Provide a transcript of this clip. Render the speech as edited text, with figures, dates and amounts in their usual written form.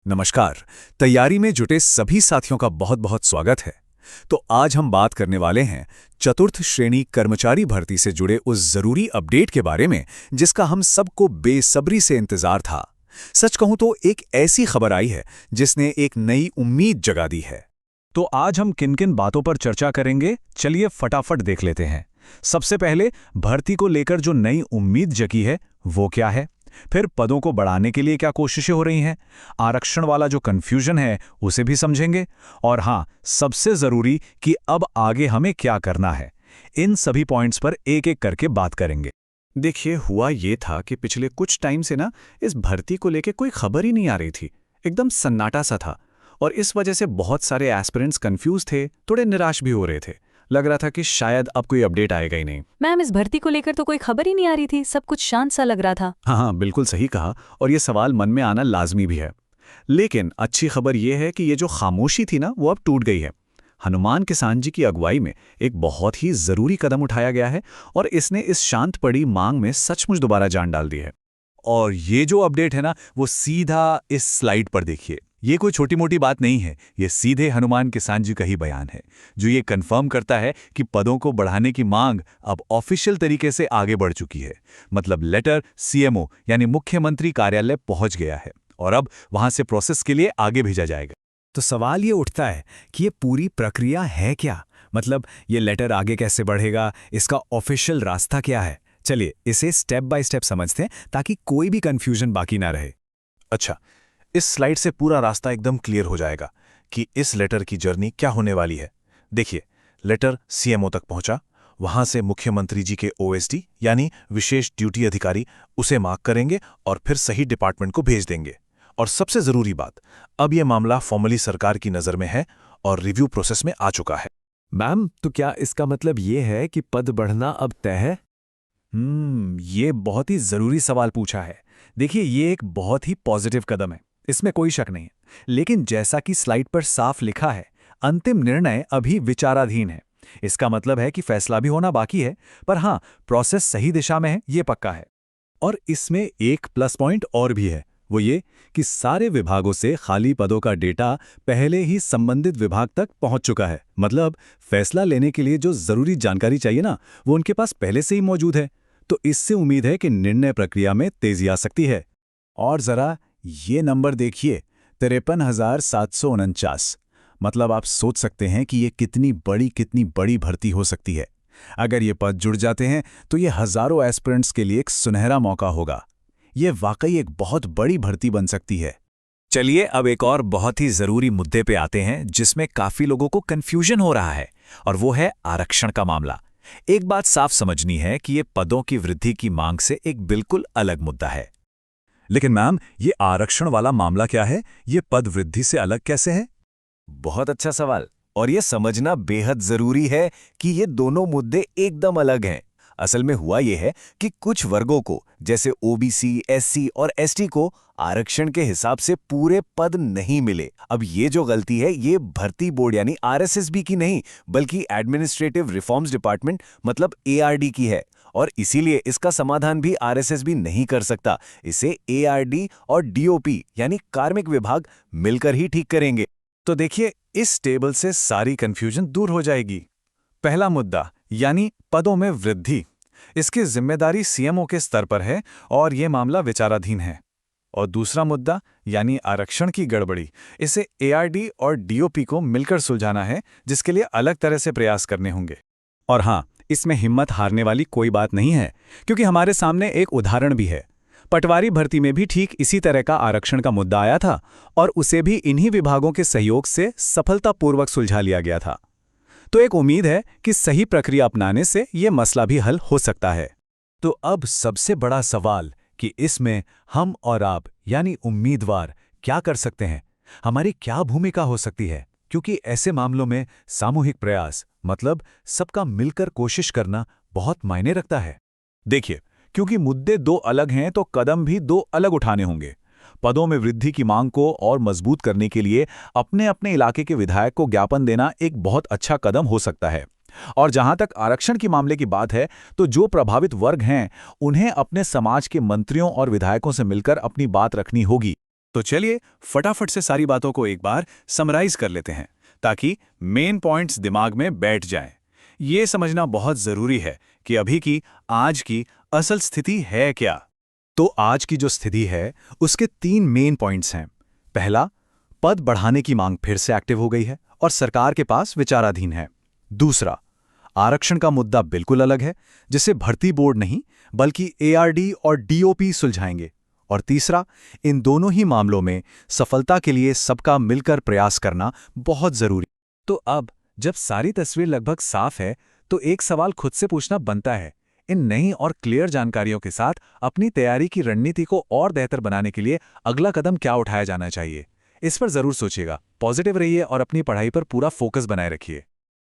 नमस्कार। तैयारी में जुटे सभी साथियों का बहुत बहुत स्वागत है। तो आज हम बात करने वाले हैं चतुर्थ श्रेणी कर्मचारी भर्ती से जुड़े उस जरूरी अपडेट के बारे में जिसका हम सबको बेसब्री से इंतजार था। सच कहूं तो एक ऐसी खबर आई है जिसने एक नई उम्मीद जगा दी है। तो आज हम किन किन बातों पर चर्चा करेंगे, चलिए फटाफट देख लेते हैं। सबसे पहले भर्ती को लेकर जो नई उम्मीद जगी है वो क्या है, फिर पदों को बढ़ाने के लिए क्या कोशिशें हो रही हैं, आरक्षण वाला जो कंफ्यूजन है उसे भी समझेंगे, और हाँ, सबसे जरूरी कि अब आगे हमें क्या करना है। इन सभी पॉइंट्स पर एक एक करके बात करेंगे। देखिए, हुआ ये था कि पिछले कुछ टाइम से ना इस भर्ती को लेके कोई खबर ही नहीं आ रही थी। एकदम सन्नाटा सा था और इस वजह से बहुत सारे एस्पिरेंट्स कंफ्यूज थे, थोड़े निराश भी हो रहे थे। लग रहा था कि शायद अब कोई अपडेट आएगा ही नहीं। मैम, इस भर्ती को लेकर तो कोई खबर ही नहीं आ रही थी, सब कुछ शांत सा लग रहा था। हाँ, बिल्कुल सही कहा, और ये सवाल मन में आना लाजमी भी है। लेकिन अच्छी खबर ये है कि ये जो खामोशी थी ना, वो अब टूट गई है। हनुमान किसान जी की अगुवाई में एक बहुत ही जरूरी कदम उठाया गया है और इसने इस शांत पड़ी मांग में सचमुच दोबारा जान डाल दी है। और ये जो अपडेट है ना, वो सीधा इस स्लाइड पर देखिए। ये कोई छोटी मोटी बात नहीं है, ये सीधे हनुमान किसान जी का ही बयान है जो ये कंफर्म करता है कि पदों को बढ़ाने की मांग अब ऑफिशियल तरीके से आगे बढ़ चुकी है। मतलब लेटर सीएमओ यानी मुख्यमंत्री कार्यालय पहुंच गया है और अब वहां से प्रोसेस के लिए आगे भेजा जाएगा। तो सवाल ये उठता है कि ये पूरी प्रक्रिया है क्या, मतलब ये लेटर आगे कैसे बढ़ेगा, इसका ऑफिशियल रास्ता क्या है। चलिए इसे स्टेप बाय स्टेप समझते हैं ताकि कोई भी कंफ्यूजन बाकी ना रहे। अच्छा, इस स्लाइड से पूरा रास्ता एकदम क्लियर हो जाएगा कि इस लेटर की जर्नी क्या होने वाली है। देखिए, लेटर सीएमओ तक पहुंचा, वहां से मुख्यमंत्री जी के ओएसडी यानी विशेष ड्यूटी अधिकारी उसे मार्क करेंगे और फिर सही डिपार्टमेंट को भेज देंगे। और सबसे जरूरी बात, अब यह मामला फॉर्मली सरकार की नजर में है और रिव्यू प्रोसेस में आ चुका है। मैम, तो क्या इसका मतलब ये है कि पद बढ़ना अब तय है? ये बहुत ही जरूरी सवाल पूछा है। देखिए, ये एक बहुत ही पॉजिटिव कदम है, इसमें कोई शक नहीं है। लेकिन जैसा कि स्लाइड पर साफ लिखा है, अंतिम निर्णय अभी विचाराधीन है। इसका मतलब है कि फैसला भी होना बाकी है, पर हाँ, प्रोसेस सही दिशा में है, ये पक्का है। और इसमें एक प्लस पॉइंट और भी है, वो ये कि सारे विभागों से खाली पदों का डेटा पहले ही संबंधित विभाग तक पहुंच चुका है। मतलब फैसला लेने के लिए जो जरूरी जानकारी चाहिए ना, वो उनके पास पहले से ही मौजूद है। तो इससे उम्मीद है कि निर्णय प्रक्रिया में तेजी आ सकती है। और जरा ये नंबर देखिए, 53,749। मतलब आप सोच सकते हैं कि ये कितनी बड़ी भर्ती हो सकती है। अगर ये पद जुड़ जाते हैं तो ये हजारों एस्पिरेंट्स के लिए एक सुनहरा मौका होगा। ये वाकई एक बहुत बड़ी भर्ती बन सकती है। चलिए अब एक और बहुत ही जरूरी मुद्दे पे आते हैं जिसमें काफी लोगों को कंफ्यूजन हो रहा है, और वो है आरक्षण का मामला। एक बात साफ समझनी है कि ये पदों की वृद्धि की मांग से एक बिल्कुल अलग मुद्दा है। लेकिन मैम, ये आरक्षण वाला मामला क्या है? ये पद वृद्धि से अलग कैसे है? बहुत अच्छा सवाल, और ये समझना बेहद जरूरी है कि ये दोनों मुद्दे एकदम अलग हैं। असल में हुआ ये है कि कुछ वर्गों को, जैसे ओबीसी, एससी और एसटी को आरक्षण के हिसाब से पूरे पद नहीं मिले। अब ये जो गलती है, ये भर्ती बोर्ड यानी आरएसएसबी की नहीं, बल्कि एडमिनिस्ट्रेटिव रिफॉर्म्स डिपार्टमेंट मतलब एआरडी की है। और इसीलिए इसका समाधान भी आरएसएसबी नहीं कर सकता। इसे एआरडी और डीओपी यानी कार्मिक विभाग मिलकर ही ठीक करेंगे। तो देखिए, इस टेबल से सारी कंफ्यूजन दूर हो जाएगी। पहला मुद्दा यानी पदों में वृद्धि, इसकी जिम्मेदारी सीएमओ के स्तर पर है और यह मामला विचाराधीन है। और दूसरा मुद्दा यानी आरक्षण की गड़बड़ी, इसे एआरडी और डीओपी को मिलकर सुलझाना है, जिसके लिए अलग तरह से प्रयास करने होंगे। और हाँ, इसमें हिम्मत हारने वाली कोई बात नहीं है, क्योंकि हमारे सामने एक उदाहरण भी है। पटवारी भर्ती में भी ठीक इसी तरह का आरक्षण का मुद्दा आया था और उसे भी इन्हीं विभागों के सहयोग से सफलतापूर्वक सुलझा लिया गया था। तो एक उम्मीद है कि सही प्रक्रिया अपनाने से ये मसला भी हल हो सकता है। तो अब सबसे बड़ा सवाल कि इसमें हम और आप यानी उम्मीदवार क्या कर सकते हैं, हमारी क्या भूमिका हो सकती है, क्योंकि ऐसे मामलों में सामूहिक प्रयास मतलब सबका मिलकर कोशिश करना बहुत मायने रखता है। देखिए, क्योंकि मुद्दे दो अलग हैं तो कदम भी दो अलग उठाने होंगे। पदों में वृद्धि की मांग को और मजबूत करने के लिए अपने अपने इलाके के विधायक को ज्ञापन देना एक बहुत अच्छा कदम हो सकता है। और जहां तक आरक्षण की मामले की बात है, तो जो प्रभावित वर्ग हैं उन्हें अपने समाज के मंत्रियों और विधायकों से मिलकर अपनी बात रखनी होगी। तो चलिए फटाफट से सारी बातों को एक बार समराइज कर लेते हैं ताकि मेन पॉइंट्स दिमाग में बैठ जाएं। ये समझना बहुत जरूरी है कि अभी की आज की असल स्थिति है क्या। तो आज की जो स्थिति है उसके 3 मेन पॉइंट्स हैं। पहला, पद बढ़ाने की मांग फिर से एक्टिव हो गई है और सरकार के पास विचाराधीन है। दूसरा, आरक्षण का मुद्दा बिल्कुल अलग है, जिसे भर्ती बोर्ड नहीं बल्कि एआरडी और डीओपी सुलझाएंगे। और तीसरा, इन दोनों ही मामलों में सफलता के लिए सबका मिलकर प्रयास करना बहुत जरूरी। तो अब जब सारी तस्वीर लगभग साफ है तो एक सवाल खुद से पूछना बनता है, इन नई और क्लियर जानकारियों के साथ अपनी तैयारी की रणनीति को और बेहतर बनाने के लिए अगला कदम क्या उठाया जाना चाहिए। इस पर जरूर सोचिएगा, पॉजिटिव रहिए और अपनी पढ़ाई पर पूरा फोकस बनाए रखिए।